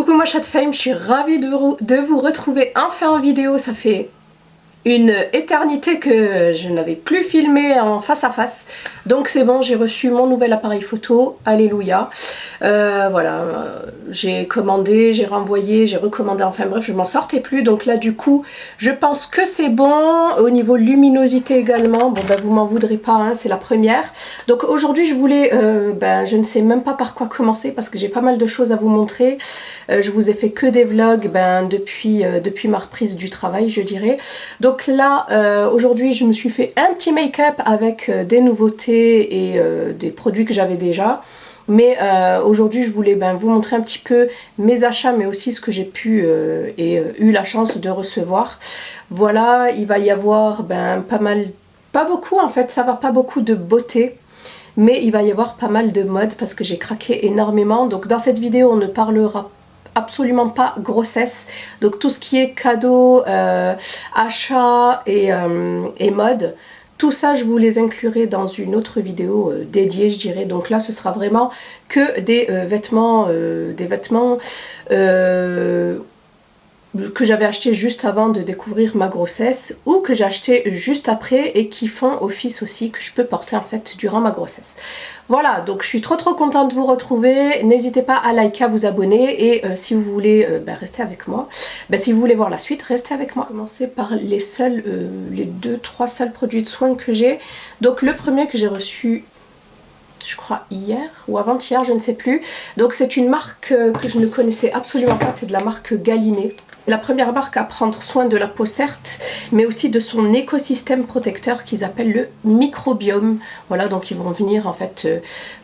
Coucou moi Chat Fame, je suis ravie de vous retrouver enfin en vidéo. Ça fait une éternité que je n'avais plus filmé en face à face. Donc c'est bon, j'ai reçu mon nouvel appareil photo, alléluia. Voilà, j'ai commandé, j'ai renvoyé, j'ai recommandé, enfin bref, je m'en sortais plus. Donc là du coup, je pense que c'est bon. Au niveau luminosité également, bon ben vous m'en voudrez pas, hein, c'est la première. Donc aujourd'hui je voulais, je ne sais même pas par quoi commencer parce que j'ai pas mal de choses à vous montrer. Je vous ai fait que des vlogs depuis ma reprise du travail, je dirais. Donc là, aujourd'hui, je me suis fait un petit make-up avec des nouveautés et des produits que j'avais déjà. Mais aujourd'hui, je voulais vous montrer un petit peu mes achats, mais aussi ce que j'ai pu et eu la chance de recevoir. Voilà, il va y avoir pas mal, pas beaucoup en fait, ça va pas beaucoup de beauté. Mais il va y avoir pas mal de mode parce que j'ai craqué énormément. Donc dans cette vidéo, on ne parlera absolument pas grossesse, donc tout ce qui est cadeau, achat et mode, tout ça je vous les inclurai dans une autre vidéo dédiée, je dirais. Donc là ce sera vraiment que des vêtements que j'avais acheté juste avant de découvrir ma grossesse ou que j'ai acheté juste après et qui font office aussi, que je peux porter en fait durant ma grossesse. Voilà, donc je suis trop contente de vous retrouver. N'hésitez pas à liker, à vous abonner et si vous voulez rester avec moi, si vous voulez voir la suite, restez avec moi. Commencer par les 2-3 seuls produits de soins que j'ai. Donc le premier que j'ai reçu, je crois hier ou avant-hier, je ne sais plus. Donc c'est une marque que je ne connaissais absolument pas, c'est de la marque Galinée. La première marque à prendre soin de la peau certes, mais aussi de son écosystème protecteur qu'ils appellent le microbiome. Voilà, donc ils vont venir en fait,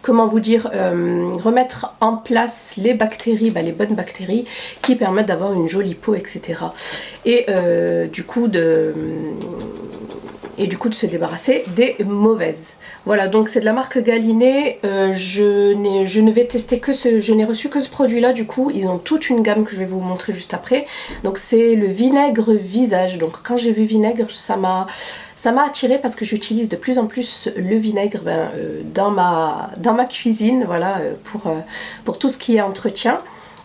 comment vous dire, remettre en place les bactéries, les bonnes bactéries qui permettent d'avoir une jolie peau, etc. Et du coup de se débarrasser des mauvaises. Voilà, donc c'est de la marque Galinée. Je ne vais tester que je n'ai reçu que ce produit là. Du coup ils ont toute une gamme que je vais vous montrer juste après. Donc c'est le vinaigre visage. Donc quand j'ai vu vinaigre, ça m'a attiré parce que j'utilise de plus en plus le vinaigre dans ma cuisine, voilà, pour tout ce qui est entretien.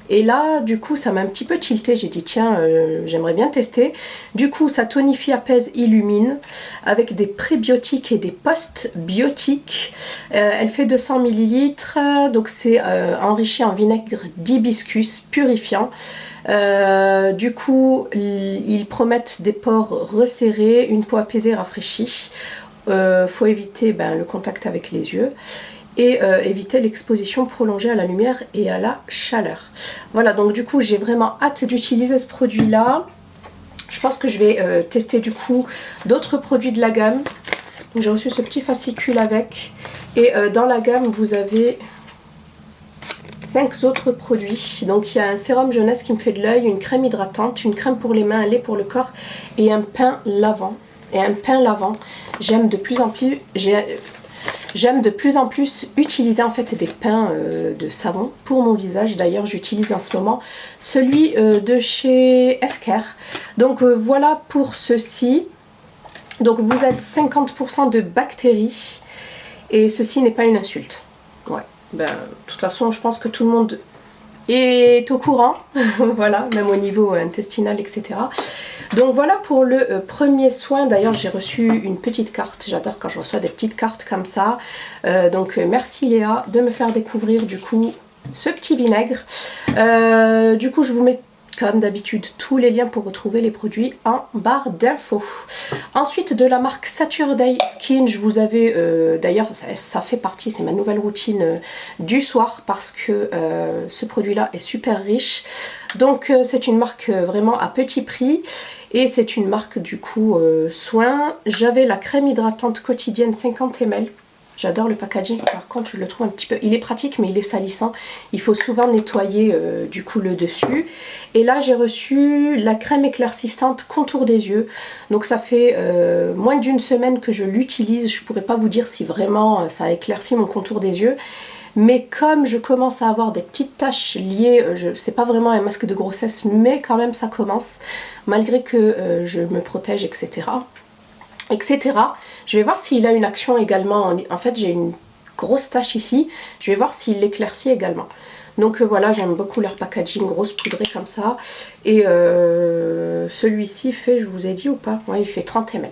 Et là, du coup, ça m'a un petit peu tilté. J'ai dit, tiens, j'aimerais bien tester. Du coup, ça tonifie, apaise, illumine avec des prébiotiques et des postbiotiques. Elle fait 200 ml. Donc, c'est enrichi en vinaigre d'hibiscus purifiant. Du coup, ils promettent des pores resserrés, une peau apaisée, rafraîchie. Faut éviter le contact avec les yeux. Et éviter l'exposition prolongée à la lumière et à la chaleur. Voilà, donc du coup j'ai vraiment hâte d'utiliser ce produit là. Je pense que je vais tester du coup d'autres produits de la gamme. J'ai reçu ce petit fascicule avec. Et dans la gamme vous avez 5 autres produits. Donc il y a un sérum jeunesse qui me fait de l'œil, une crème hydratante, une crème pour les mains, un lait pour le corps et un pain lavant. J'aime de plus en plus utiliser en fait des pains de savon pour mon visage. D'ailleurs j'utilise en ce moment celui de chez FCare. Donc voilà pour ceci. Donc vous êtes 50% de bactéries et ceci n'est pas une insulte. Ouais, de toute façon je pense que tout le monde est au courant. Voilà, même au niveau intestinal, etc. Donc voilà pour le premier soin. D'ailleurs j'ai reçu une petite carte, j'adore quand je reçois des petites cartes comme ça. Donc merci Léa de me faire découvrir du coup ce petit vinaigre. Du coup je vous mets comme d'habitude tous les liens pour retrouver les produits en barre d'infos. Ensuite de la marque Saturday Skin, je vous avais d'ailleurs ça fait partie, c'est ma nouvelle routine du soir parce que ce produit là est super riche. Donc c'est une marque vraiment à petit prix et c'est une marque du coup soin. J'avais la crème hydratante quotidienne 50 ml. J'adore le packaging, par contre je le trouve un petit peu, il est pratique mais il est salissant. Il faut souvent nettoyer du coup le dessus. Et là j'ai reçu la crème éclaircissante contour des yeux. Donc ça fait moins d'une semaine que je l'utilise. Je pourrais pas vous dire si vraiment ça a éclairci mon contour des yeux. Mais comme je commence à avoir des petites taches liées, c'est pas vraiment un masque de grossesse mais quand même ça commence. Malgré que je me protège etc. Je vais voir s'il a une action également. En fait j'ai une grosse tache ici. Je vais voir s'il l'éclaircit également. Donc voilà, j'aime beaucoup leur packaging rose poudré comme ça. Et celui-ci fait, je vous ai dit ou pas? Ouais, il fait 30 ml.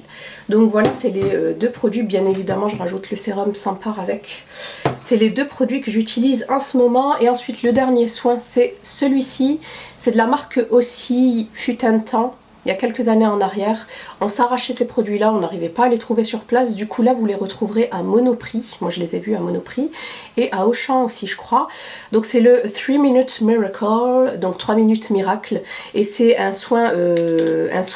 Donc voilà, c'est les deux produits. Bien évidemment, je rajoute le sérum Sampar avec. C'est les deux produits que j'utilise en ce moment. Et ensuite, le dernier soin, c'est celui-ci. C'est de la marque aussi, fut un temps. Il y a quelques années en arrière, on s'arrachait ces produits-là, on n'arrivait pas à les trouver sur place. Du coup là, vous les retrouverez à Monoprix. Moi, je les ai vus à Monoprix. Et à Auchan aussi, je crois. Donc c'est le 3 Minute Miracle, donc 3 minutes miracle. Et c'est un soin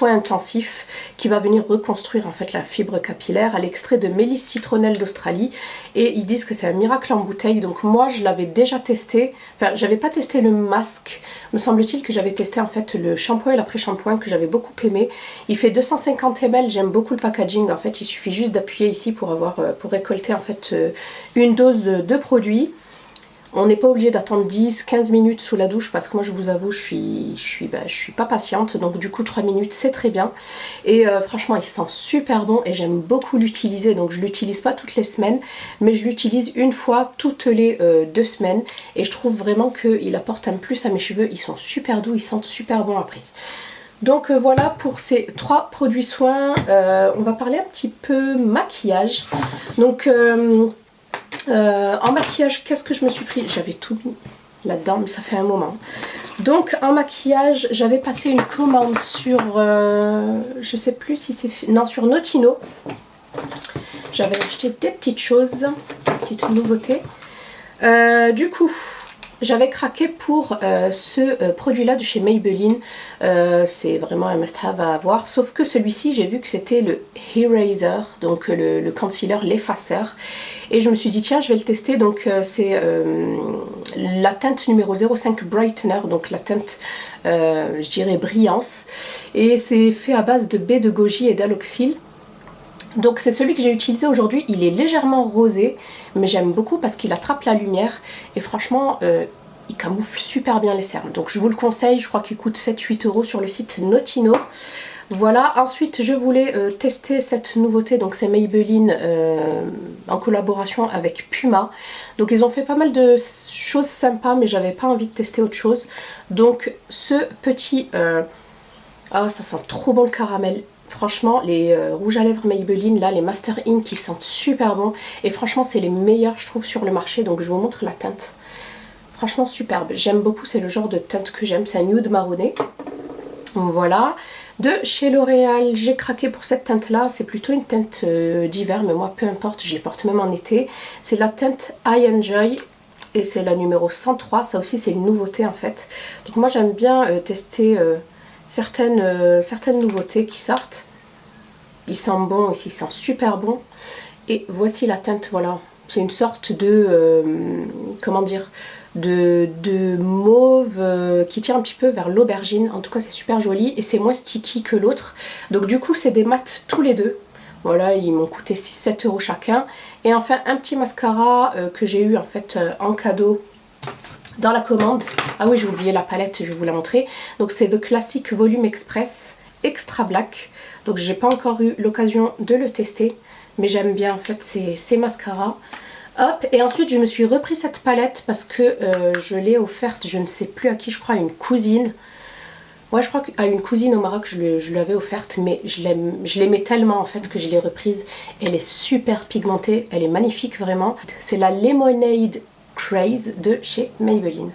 intensif qui va venir reconstruire en fait la fibre capillaire à l'extrait de mélisse citronnelle d'Australie. Et ils disent que c'est un miracle en bouteille. Donc moi, je l'avais déjà testé. Enfin, j'avais pas testé le masque. Me semble-t-il que j'avais testé en fait le shampoing et l'après-shampoing que j'avais beaucoup aimé. Il fait 250 ml, j'aime beaucoup le packaging. En fait, il suffit juste d'appuyer ici pour récolter en fait une dose de produit. On n'est pas obligé d'attendre 10-15 minutes sous la douche parce que moi je vous avoue je suis pas patiente, donc du coup 3 minutes c'est très bien. Et franchement il sent super bon et j'aime beaucoup l'utiliser, donc je l'utilise pas toutes les semaines mais je l'utilise une fois toutes les 2 semaines et je trouve vraiment qu'il apporte un plus à mes cheveux. Ils sont super doux, ils sentent super bon après. Donc voilà pour ces 3 produits soins. On va parler un petit peu maquillage. Donc en maquillage, qu'est-ce que je me suis pris? J'avais tout mis là-dedans, mais ça fait un moment. Donc en maquillage, j'avais passé une commande sur, je sais plus si c'est... Non, sur Notino. J'avais acheté des petites choses, des petites nouveautés. Du coup, j'avais craqué pour ce produit-là de chez Maybelline. C'est vraiment un must-have à avoir. Sauf que celui-ci, j'ai vu que c'était le Eraser, donc le concealer, l'effaceur. Et je me suis dit, tiens, je vais le tester. Donc c'est la teinte numéro 05 Brightener, donc la teinte, je dirais, brillance. Et c'est fait à base de baie de goji et d'aloxyl. Donc c'est celui que j'ai utilisé aujourd'hui, il est légèrement rosé, mais j'aime beaucoup parce qu'il attrape la lumière et franchement il camoufle super bien les cernes. Donc je vous le conseille, je crois qu'il coûte 7-8 € sur le site Notino. Voilà, ensuite je voulais tester cette nouveauté, donc c'est Maybelline en collaboration avec Puma. Donc ils ont fait pas mal de choses sympas mais j'avais pas envie de tester autre chose. Donc ce petit... Ah ça sent trop bon le caramel. Franchement, les rouges à lèvres Maybelline, là, les Master Ink, ils sentent super bon. Et franchement, c'est les meilleurs, je trouve, sur le marché. Donc, je vous montre la teinte. Franchement, superbe. J'aime beaucoup, c'est le genre de teinte que j'aime. C'est un nude marronné. Donc, voilà. De chez L'Oréal, j'ai craqué pour cette teinte-là. C'est plutôt une teinte d'hiver, mais moi, peu importe, je les porte même en été. C'est la teinte I Enjoy. Et c'est la numéro 103. Ça aussi, c'est une nouveauté, en fait. Donc, moi, j'aime bien tester... certaines nouveautés qui sortent. Il sent bon ici, il sent super bon. Et voici la teinte, voilà. C'est une sorte de, comment dire, de mauve qui tire un petit peu vers l'aubergine. En tout cas, c'est super joli et c'est moins sticky que l'autre. Donc du coup, c'est des mats tous les deux. Voilà, ils m'ont coûté 6-7 € chacun. Et enfin, un petit mascara que j'ai eu en fait en cadeau dans la commande. Ah oui, j'ai oublié la palette, je vais vous la montrer. Donc c'est The Classic Volume Express Extra Black. Donc j'ai pas encore eu l'occasion de le tester, mais j'aime bien en fait ces mascaras. Hop, et ensuite je me suis repris cette palette parce que je l'ai offerte, je ne sais plus à qui, je crois à une cousine. Ouais, je crois qu'à une cousine au Maroc je l'avais offerte, mais je l'aimais tellement en fait que je l'ai reprise. Elle est super pigmentée, elle est magnifique vraiment. C'est la Lemonade Craze de chez Maybelline.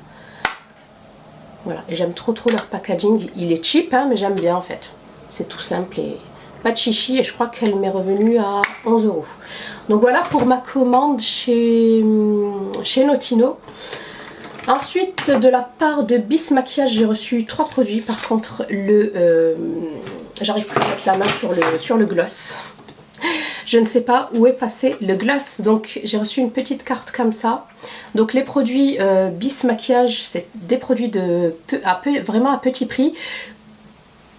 Voilà, et j'aime trop leur packaging. Il est cheap, hein, mais j'aime bien en fait. C'est tout simple et pas de chichi. Et je crois qu'elle m'est revenue à 11 €. Donc voilà pour ma commande chez Notino. Ensuite, de la part de Bis Maquillage, j'ai reçu 3 produits. Par contre, j'arrive plus à mettre la main sur le gloss. Je ne sais pas où est passé le gloss, donc j'ai reçu une petite carte comme ça. Donc les produits Bis Maquillage, c'est des produits vraiment à petit prix,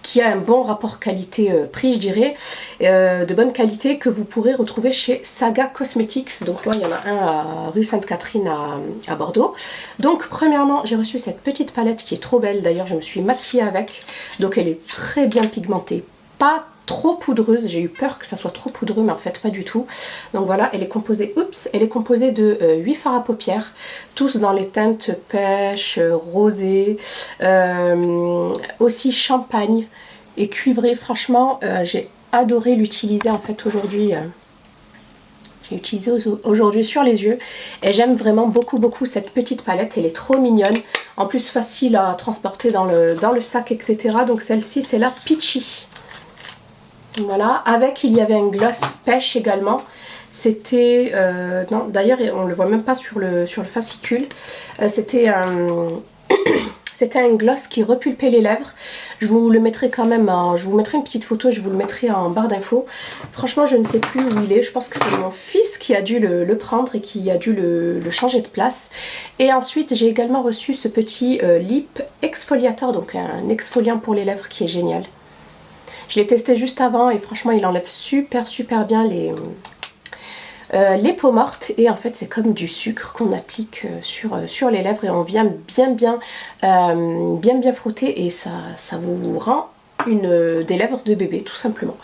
qui a un bon rapport qualité-prix, je dirais, de bonne qualité, que vous pourrez retrouver chez Saga Cosmetics. Donc moi, il y en a un à rue Sainte-Catherine à Bordeaux. Donc premièrement, j'ai reçu cette petite palette qui est trop belle. D'ailleurs, je me suis maquillée avec. Donc elle est très bien pigmentée. Pas trop poudreuse. J'ai eu peur que ça soit trop poudreux, mais en fait pas du tout. Donc voilà, elle est composée, de 8 fards à paupières, tous dans les teintes pêche, rosé, aussi champagne et cuivré. Franchement, j'ai adoré l'utiliser en fait aujourd'hui. J'ai utilisé aujourd'hui sur les yeux et j'aime vraiment beaucoup cette petite palette. Elle est trop mignonne, en plus facile à transporter dans le sac, etc. Donc celle-ci, c'est la Peachy. Voilà, avec il y avait un gloss pêche également. C'était, non d'ailleurs on le voit même pas sur le fascicule. C'était un gloss qui repulpait les lèvres. Je vous le mettrai quand même, je vous mettrai une petite photo, je vous le mettrai en barre d'infos. Franchement, je ne sais plus où il est. Je pense que c'est mon fils qui a dû le prendre et qui a dû le changer de place. Et ensuite, j'ai également reçu ce petit lip exfoliateur, donc un exfoliant pour les lèvres qui est génial. Je l'ai testé juste avant et franchement, il enlève super bien les peaux mortes, et en fait c'est comme du sucre qu'on applique sur les lèvres et on vient bien frotter et ça vous rend des lèvres de bébé tout simplement.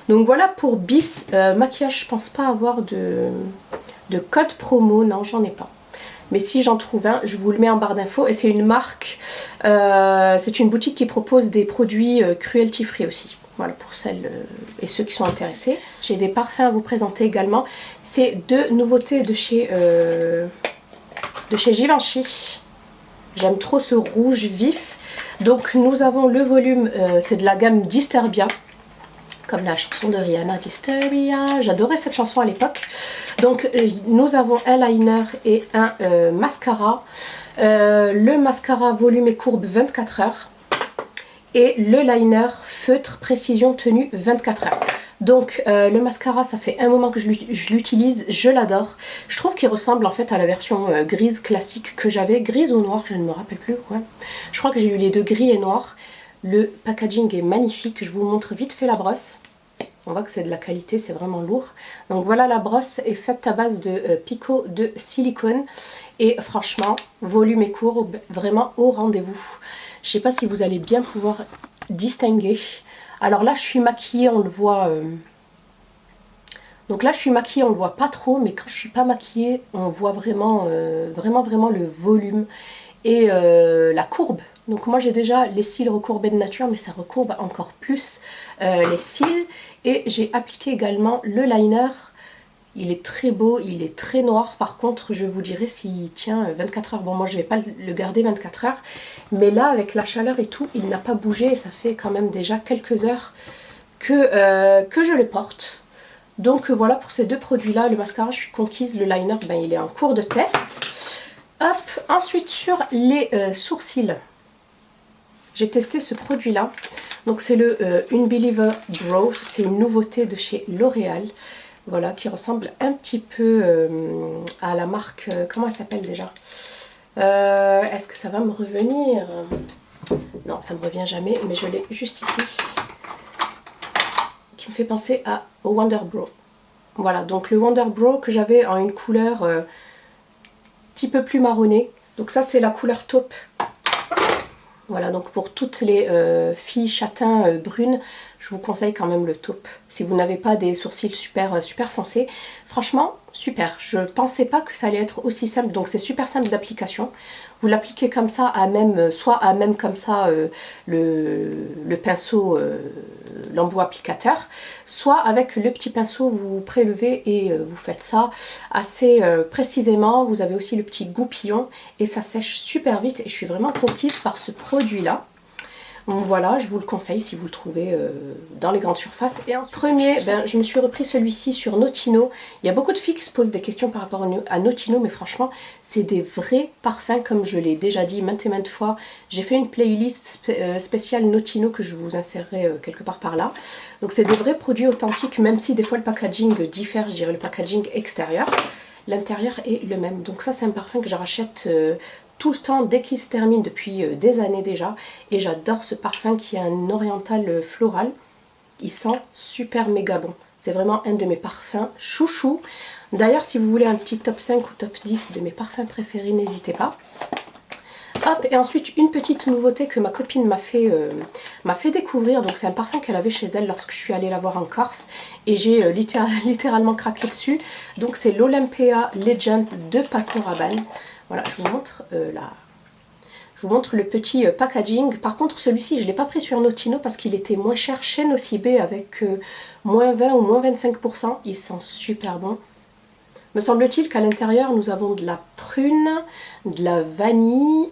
Donc voilà pour Bis. Maquillage, je pense pas avoir de code promo, non j'en ai pas. Mais si j'en trouve un, je vous le mets en barre d'infos. Et c'est une marque, c'est une boutique qui propose des produits cruelty free aussi. Voilà, pour celles et ceux qui sont intéressés. J'ai des parfums à vous présenter également. C'est deux nouveautés de chez Givenchy. J'aime trop ce rouge vif. Donc nous avons le volume, c'est de la gamme Disturbia. Comme la chanson de Rihanna, Disturbia. J'adorais cette chanson à l'époque. Donc nous avons un liner et un mascara. Le mascara volume et courbe 24 heures. Et le liner feutre précision tenue 24 heures. Donc le mascara, ça fait un moment que je l'utilise, je l'adore. Je trouve qu'il ressemble en fait à la version grise classique que j'avais, grise ou noire, je ne me rappelle plus. Ouais. Je crois que j'ai eu les deux, gris et noir. Le packaging est magnifique, je vous montre vite fait la brosse. On voit que c'est de la qualité, c'est vraiment lourd. Donc voilà, la brosse est faite à base de picot de silicone. Et franchement, volume et courbe, vraiment au rendez-vous. Je ne sais pas si vous allez bien pouvoir distinguer. Alors là, je suis maquillée, on le voit. Donc là, je suis maquillée, on le voit pas trop, mais quand je suis pas maquillée, on voit vraiment le volume et la courbe. Donc moi, j'ai déjà les cils recourbés de nature, mais ça recourbe encore plus les cils. Et j'ai appliqué également le liner. Il est très beau, il est très noir. Par contre, je vous dirai s'il tient 24 heures. Bon, moi, je ne vais pas le garder 24 heures. Mais là, avec la chaleur et tout, il n'a pas bougé. Et ça fait quand même déjà quelques heures que je le porte. Donc, voilà pour ces deux produits-là. Le mascara, je suis conquise. Le liner, ben, il est en cours de test. Hop, ensuite, sur les sourcils, j'ai testé ce produit-là. Donc, c'est le Unbeliever Brow. C'est une nouveauté de chez L'Oréal. Voilà, qui ressemble un petit peu à la marque, comment elle s'appelle déjà? Est-ce que ça va me revenir? Non, ça me revient jamais, mais je l'ai juste ici. Qui me fait penser au Wonder Brow. Voilà, donc le Wonder Brow que j'avais en une couleur un petit peu plus marronnée. Donc ça, c'est la couleur taupe. Voilà, donc pour toutes les filles châtain brunes, je vous conseille quand même le taupe. Si vous n'avez pas des sourcils super foncés, franchement, super. Je pensais pas que ça allait être aussi simple. Donc c'est super simple d'application. Vous l'appliquez comme ça, à même, soit à même comme ça le pinceau, l'embout applicateur, soit avec le petit pinceau, vous prélevez et vous faites ça assez précisément. Vous avez aussi le petit goupillon et ça sèche super vite et je suis vraiment conquise par ce produit-là. Donc voilà, je vous le conseille si vous le trouvez dans les grandes surfaces. Et en premier, ben, je me suis repris celui-ci sur Notino. Il y a beaucoup de filles qui se posent des questions par rapport à Notino, mais franchement, c'est des vrais parfums, comme je l'ai déjà dit maintes et maintes fois. J'ai fait une playlist spéciale Notino que je vous insérerai quelque part par là. Donc c'est des vrais produits authentiques, même si des fois le packaging diffère, je dirais le packaging extérieur. L'intérieur est le même. Donc ça, c'est un parfum que je rachète tout le temps dès qu'il se termine depuis des années déjà, et j'adore ce parfum qui est un oriental floral. Il sent super méga bon, c'est vraiment un de mes parfums chouchou. D'ailleurs, si vous voulez un petit top 5 ou top 10 de mes parfums préférés, n'hésitez pas. Hop, et ensuite une petite nouveauté que ma copine m'a fait découvrir. Donc c'est un parfum qu'elle avait chez elle lorsque je suis allée la voir en Corse. Et j'ai littéralement craqué dessus. Donc c'est l'Olympia Legend de Paco Rabanne. Voilà, je vous montre Je vous montre le petit packaging. Par contre, celui-ci, je ne l'ai pas pris sur Notino parce qu'il était moins cher chez Nocibé avec moins 20 ou moins 25%. Il sent super bon. Me semble-t-il qu'à l'intérieur, nous avons de la prune, de la vanille.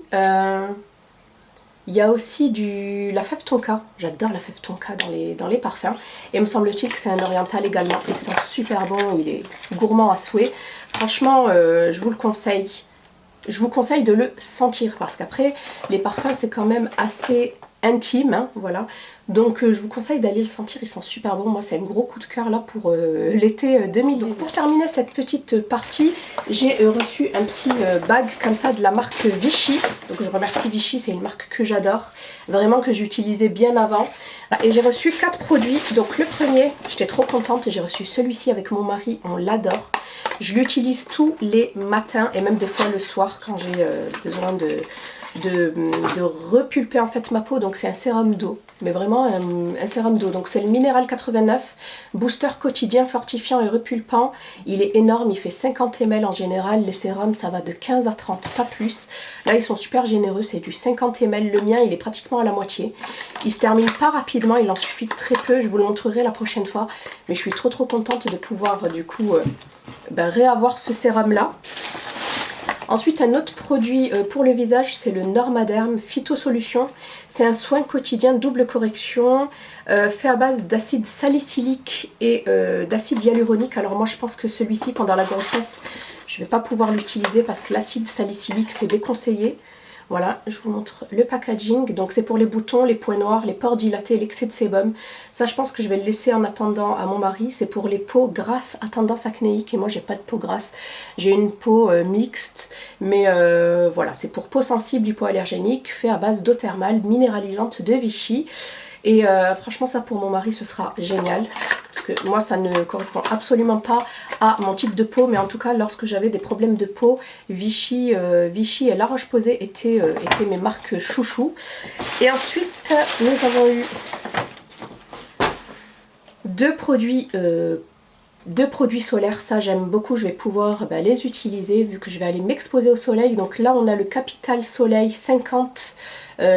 Il y a aussi la fève tonka. J'adore la fève tonka dans les parfums. Et me semble-t-il que c'est un oriental également. Il sent super bon, il est gourmand à souhait. Franchement, je vous le conseille. Je vous conseille de le sentir parce qu'après les parfums c'est quand même assez intime, hein, voilà. Donc je vous conseille d'aller le sentir, il sent super bon. Moi c'est un gros coup de cœur là pour l'été 2019. Pour terminer cette petite partie, j'ai reçu un petit bag comme ça de la marque Vichy. Donc je remercie Vichy, c'est une marque que j'adore, vraiment que j'utilisais bien avant. Et j'ai reçu 4 produits. Donc le premier, j'étais trop contente, j'ai reçu celui-ci avec mon mari, on l'adore. Je l'utilise tous les matins et même des fois le soir quand j'ai besoin de repulper en fait ma peau. Donc c'est un sérum d'eau, mais vraiment un sérum d'eau. Donc c'est le Minéral 89, booster quotidien fortifiant et repulpant. Il est énorme, il fait 50 ml en général. Les sérums ça va de 15 à 30, pas plus. Là ils sont super généreux, c'est du 50 ml. Le mien il est pratiquement à la moitié. Il se termine pas rapidement, il en suffit très peu. Je vous le montrerai la prochaine fois. Mais je suis trop contente de pouvoir du coup réavoir ce sérum là. Ensuite un autre produit pour le visage, c'est le Normaderm Phyto Solution. C'est un soin quotidien double correction fait à base d'acide salicylique et d'acide hyaluronique. Alors moi je pense que celui-ci pendant la grossesse je ne vais pas pouvoir l'utiliser parce que l'acide salicylique c'est déconseillé. Voilà, je vous montre le packaging. Donc c'est pour les boutons, les points noirs, les pores dilatés, l'excès de sébum. Ça je pense que je vais le laisser en attendant à mon mari. C'est pour les peaux grasses à tendance acnéique. Et moi j'ai pas de peau grasse. J'ai une peau mixte. Mais voilà, c'est pour peau sensible hypoallergénique, fait à base d'eau thermale minéralisante de Vichy. Et franchement ça pour mon mari ce sera génial. Parce que moi ça ne correspond absolument pas à mon type de peau. Mais en tout cas lorsque j'avais des problèmes de peau, Vichy et La Roche-Posay étaient mes marques chouchou. Et ensuite nous avons eu deux produits solaires. Ça j'aime beaucoup, je vais pouvoir les utiliser vu que je vais aller m'exposer au soleil. Donc là on a le Capital Soleil 50.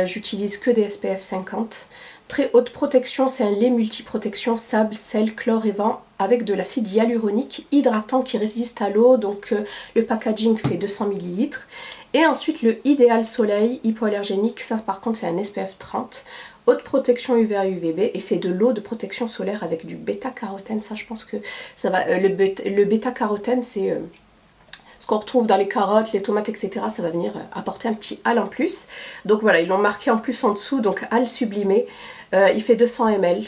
J'utilise que des SPF 50. Très haute protection, c'est un lait multiprotection, sable, sel, chlore et vent avec de l'acide hyaluronique hydratant qui résiste à l'eau. Donc le packaging fait 200 ml. Et ensuite le Idéal Soleil hypoallergénique, ça par contre c'est un SPF 30. Haute protection UVA UVB et c'est de l'eau de protection solaire avec du bêta-carotène. Ça je pense que ça va. Le bêta-carotène c'est ce qu'on retrouve dans les carottes, les tomates, etc. Ça va venir apporter un petit hal en plus. Donc voilà, ils l'ont marqué en plus en dessous, donc hal sublimé. Il fait 200 ml.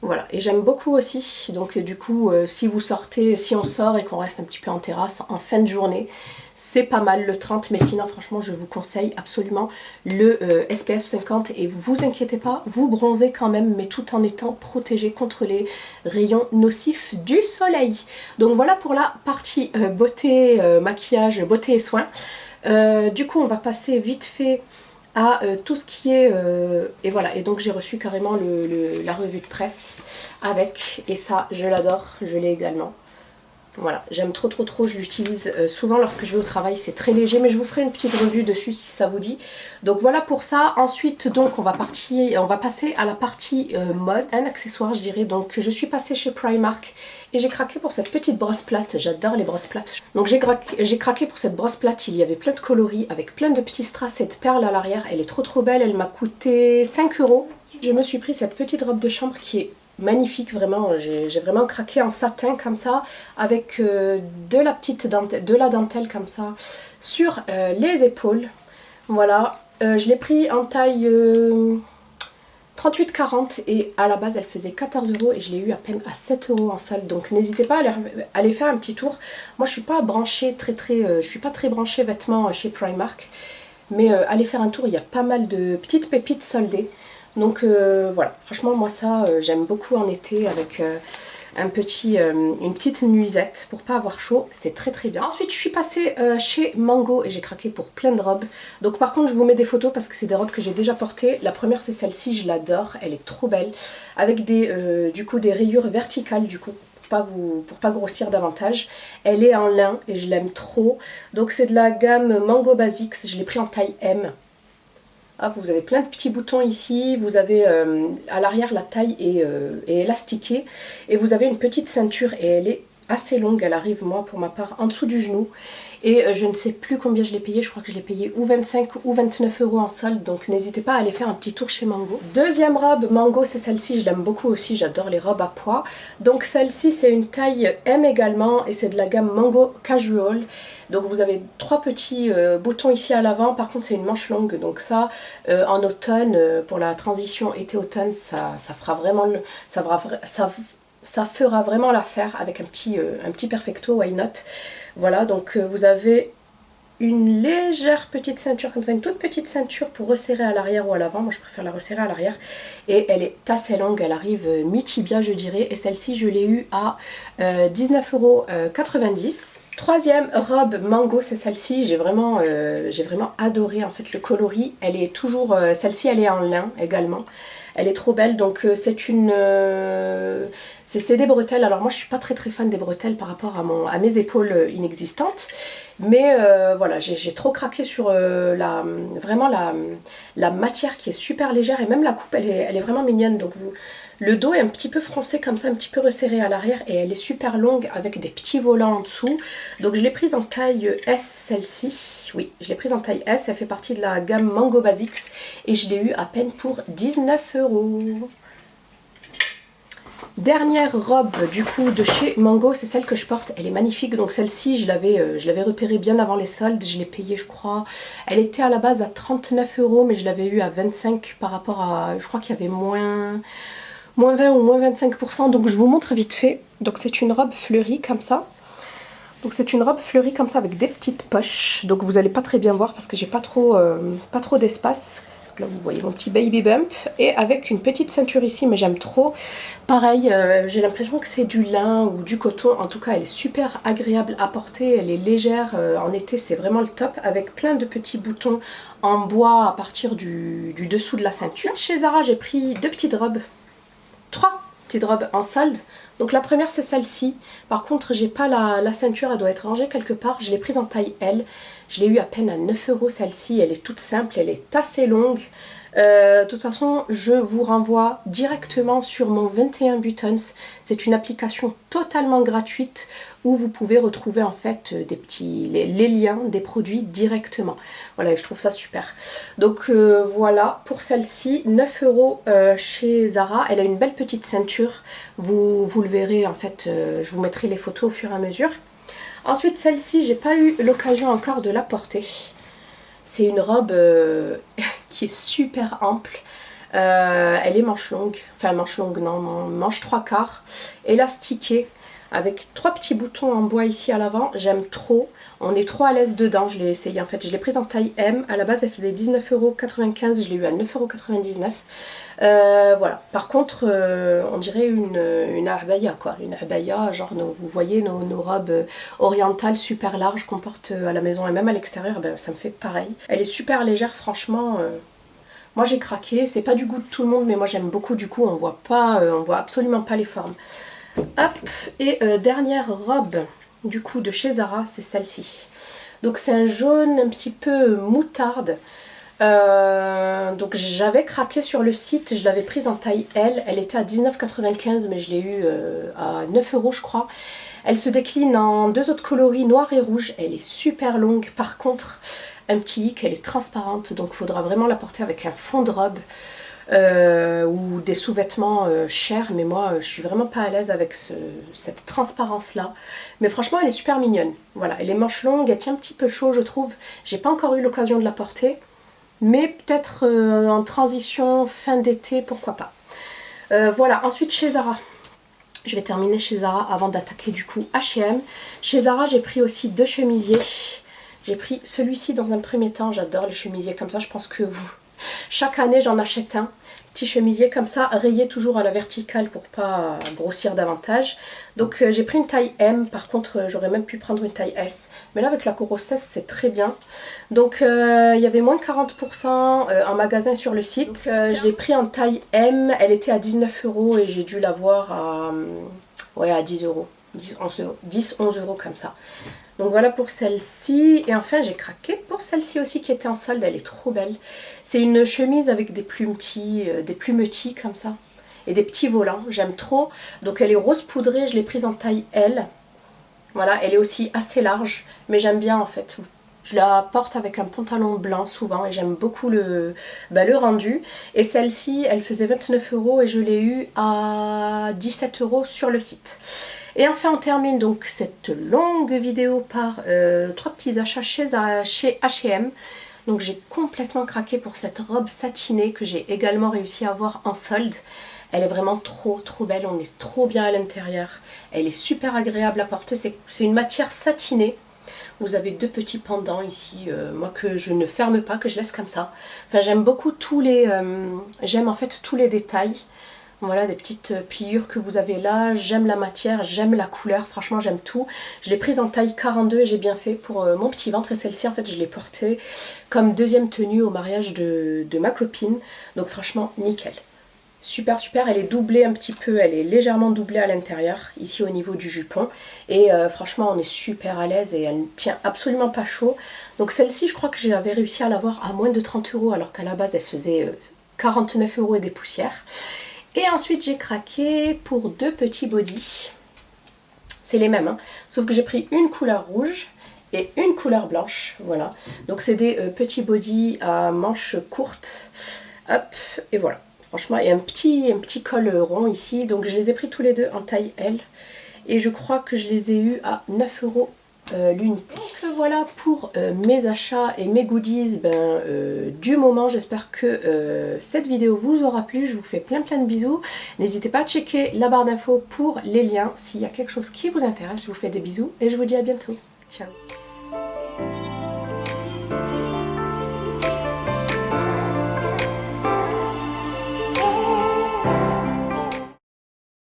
Voilà, et j'aime beaucoup aussi. Donc du coup, si on sort et qu'on reste un petit peu en terrasse en fin de journée, c'est pas mal le 30. Mais sinon, franchement, je vous conseille absolument le SPF 50. Et vous inquiétez pas, vous bronzez quand même, mais tout en étant protégé contre les rayons nocifs du soleil. Donc voilà pour la partie beauté, maquillage, beauté et soins. Du coup, on va passer vite fait à tout ce qui est et voilà, et donc j'ai reçu carrément la revue de presse avec, et ça je l'adore, je l'ai également. Voilà, j'aime trop, je l'utilise souvent lorsque je vais au travail, c'est très léger, mais je vous ferai une petite revue dessus si ça vous dit. Donc voilà pour ça. Ensuite donc on va passer à la partie mode, un accessoire je dirais. Donc je suis passée chez Primark et j'ai craqué pour cette petite brosse plate, j'adore les brosses plates. Donc j'ai craqué pour cette brosse plate, il y avait plein de coloris avec plein de petits strass et de perles à l'arrière, elle est trop belle, elle m'a coûté 5 €. Je me suis pris cette petite robe de chambre qui est magnifique, vraiment, j'ai vraiment craqué en satin comme ça, avec de la petite dentelle, de la dentelle comme ça sur les épaules. Voilà, je l'ai pris en taille 38-40 et à la base elle faisait 14 € et je l'ai eu à peine à 7 € en salle. Donc n'hésitez pas à aller faire un petit tour. Moi je suis pas branchée je suis pas très branchée vêtements chez Primark, mais allez faire un tour, il y a pas mal de petites pépites soldées. Donc voilà, franchement moi ça j'aime beaucoup en été avec une petite nuisette pour pas avoir chaud, c'est très très bien. Ensuite je suis passée chez Mango et j'ai craqué pour plein de robes. Donc par contre je vous mets des photos parce que c'est des robes que j'ai déjà portées. La première c'est celle-ci, je l'adore, elle est trop belle, avec du coup des rayures verticales du coup. Pour pas grossir davantage. Elle est en lin et je l'aime trop. Donc c'est de la gamme Mango Basics, je l'ai pris en taille M. Hop, vous avez plein de petits boutons ici, vous avez à l'arrière la taille est élastiquée et vous avez une petite ceinture et elle est assez longue, elle arrive moi pour ma part en dessous du genou et je ne sais plus combien je l'ai payé, je crois que je l'ai payé ou 25 ou 29 euros en solde, donc n'hésitez pas à aller faire un petit tour chez Mango. Deuxième robe Mango, c'est celle-ci, je l'aime beaucoup aussi, j'adore les robes à pois. Donc celle-ci c'est une taille M également et c'est de la gamme Mango Casual. Donc vous avez 3 petits boutons ici à l'avant, par contre c'est une manche longue, donc ça en automne, pour la transition été-automne, ça fera vraiment ça fera vraiment l'affaire avec un petit perfecto, why not. Voilà, donc vous avez une légère petite ceinture comme ça, une toute petite ceinture pour resserrer à l'arrière ou à l'avant. Moi je préfère la resserrer à l'arrière. Et elle est assez longue, elle arrive mi-tibia je dirais. Et celle-ci je l'ai eue à 19,90 €. Troisième robe Mango, c'est celle-ci, j'ai vraiment adoré en fait le coloris. Elle est toujours, celle-ci elle est en lin également. Elle est trop belle, donc c'est des bretelles. Alors moi je suis pas très fan des bretelles par rapport à mes épaules inexistantes. Mais voilà, j'ai trop craqué sur vraiment la matière qui est super légère. Et même la coupe elle est vraiment mignonne. Donc le dos est un petit peu froncé comme ça, un petit peu resserré à l'arrière. Et elle est super longue avec des petits volants en dessous. Donc je l'ai prise en taille S celle-ci. Oui, je l'ai prise en taille S. Elle fait partie de la gamme Mango Basics. Et je l'ai eu à peine pour 19 €. Dernière robe du coup de chez Mango, c'est celle que je porte, elle est magnifique. Donc celle-ci je l'avais repérée bien avant les soldes, je l'ai payée je crois, elle était à la base à 39 € mais je l'avais eu à 25 par rapport à, je crois qu'il y avait moins 20 ou moins 25%, donc je vous montre vite fait. Donc c'est une robe fleurie comme ça. Donc c'est une robe fleurie comme ça avec des petites poches, donc vous n'allez pas très bien voir parce que j'ai pas trop d'espace. Là vous voyez mon petit baby bump et avec une petite ceinture ici, mais j'aime trop. Pareil, j'ai l'impression que c'est du lin ou du coton. En tout cas elle est super agréable à porter, elle est légère, en été c'est vraiment le top, avec plein de petits boutons en bois à partir du dessous de la ceinture. Chez Zara j'ai pris 2 petites robes, 3 petites robes en solde. Donc la première c'est celle-ci, par contre j'ai pas la ceinture, elle doit être rangée quelque part, je l'ai prise en taille L. Je l'ai eu à peine à 9 € celle-ci, elle est toute simple, elle est assez longue. De toute façon, je vous renvoie directement sur mon 21 Buttons. C'est une application totalement gratuite où vous pouvez retrouver en fait les liens des produits directement. Voilà, je trouve ça super. Donc voilà, pour celle-ci, 9 € chez Zara. Elle a une belle petite ceinture. Vous le verrez en fait, je vous mettrai les photos au fur et à mesure. Ensuite, celle-ci, j'ai pas eu l'occasion encore de la porter. C'est une robe qui est super ample. Elle est manche longue, enfin manche longue non, manche 3/4, élastiquée, avec 3 petits boutons en bois ici à l'avant. J'aime trop, on est trop à l'aise dedans. Je l'ai essayé en fait, je l'ai prise en taille M. À la base elle faisait 19,95 €, je l'ai eu à 9,99 €. Voilà, par contre on dirait une abaya quoi, une abaya, genre vous voyez nos robes orientales super larges qu'on porte à la maison et même à l'extérieur, ben, ça me fait pareil. Elle est super légère franchement, moi j'ai craqué, c'est pas du goût de tout le monde mais moi j'aime beaucoup, du coup on voit absolument pas les formes. Hop, et dernière robe du coup de chez Zara, c'est celle-ci. Donc c'est un jaune un petit peu moutarde. Donc j'avais craqué sur le site, je l'avais prise en taille L, elle était à 19,95 € mais je l'ai eu à 9 € je crois. Elle se décline en 2 autres coloris, noir et rouge, elle est super longue. Par contre, un petit hic, elle est transparente, donc il faudra vraiment la porter avec un fond de robe ou des sous-vêtements chers, mais moi je suis vraiment pas à l'aise avec cette transparence là. Mais franchement elle est super mignonne. Voilà, elle est manche longue, elle tient un petit peu chaud je trouve. J'ai pas encore eu l'occasion de la porter, mais peut-être en transition fin d'été, pourquoi pas. Voilà, ensuite chez Zara, je vais terminer chez Zara avant d'attaquer du coup H&M. Chez Zara j'ai pris aussi 2 chemisiers. J'ai pris celui-ci dans un premier temps, j'adore les chemisiers comme ça, je pense que Chaque année j'en achète un. Petit chemisier comme ça, rayé toujours à la verticale pour pas grossir davantage. Donc j'ai pris une taille M, par contre j'aurais même pu prendre une taille S. Mais là avec la grossesse c'est très bien. Donc il y avait moins de 40% en magasin sur le site. Donc, je l'ai pris en taille M, elle était à 19 € et j'ai dû l'avoir à, ouais, à 10 €. 10, 11 € comme ça. Donc voilà pour celle-ci. Et enfin j'ai craqué pour celle-ci aussi qui était en solde. Elle est trop belle. C'est une chemise avec des plumetis comme ça. Et des petits volants. J'aime trop. Donc elle est rose poudrée. Je l'ai prise en taille L. Voilà, elle est aussi assez large. Mais j'aime bien en fait. Je la porte avec un pantalon blanc souvent. Et j'aime beaucoup le rendu. Et celle-ci, elle faisait 29 € et je l'ai eue à 17 € sur le site. Et enfin on termine donc cette longue vidéo par 3 petits achats chez H&M. Donc j'ai complètement craqué pour cette robe satinée que j'ai également réussi à avoir en solde. Elle est vraiment trop belle, on est trop bien à l'intérieur. Elle est super agréable à porter, c'est une matière satinée. Vous avez 2 petits pendants ici, moi que je ne ferme pas, que je laisse comme ça. Enfin j'aime beaucoup j'aime en fait tous les détails. Voilà, des petites pliures que vous avez là. J'aime la matière, j'aime la couleur. Franchement, j'aime tout. Je l'ai prise en taille 42 et j'ai bien fait pour mon petit ventre. Et celle-ci, en fait, je l'ai portée comme deuxième tenue au mariage de ma copine. Donc franchement, nickel. Super, super. Elle est doublée un petit peu. Elle est légèrement doublée à l'intérieur, ici au niveau du jupon. Et franchement, on est super à l'aise et elle ne tient absolument pas chaud. Donc celle-ci, je crois que j'avais réussi à l'avoir à moins de 30 € alors qu'à la base, elle faisait 49 € et des poussières. Et ensuite j'ai craqué pour 2 petits bodys. C'est les mêmes, hein, sauf que j'ai pris une couleur rouge et une couleur blanche. Voilà. Donc c'est des petits bodys à manches courtes. Hop, et voilà. Franchement, il y a un petit col rond ici. Donc je les ai pris tous les deux en taille L. Et je crois que je les ai eus à 9 € l'unité. Donc voilà pour mes achats et mes goodies du moment. J'espère que cette vidéo vous aura plu. Je vous fais plein de bisous. N'hésitez pas à checker la barre d'infos pour les liens s'il y a quelque chose qui vous intéresse. Je vous fais des bisous et je vous dis à bientôt. Ciao.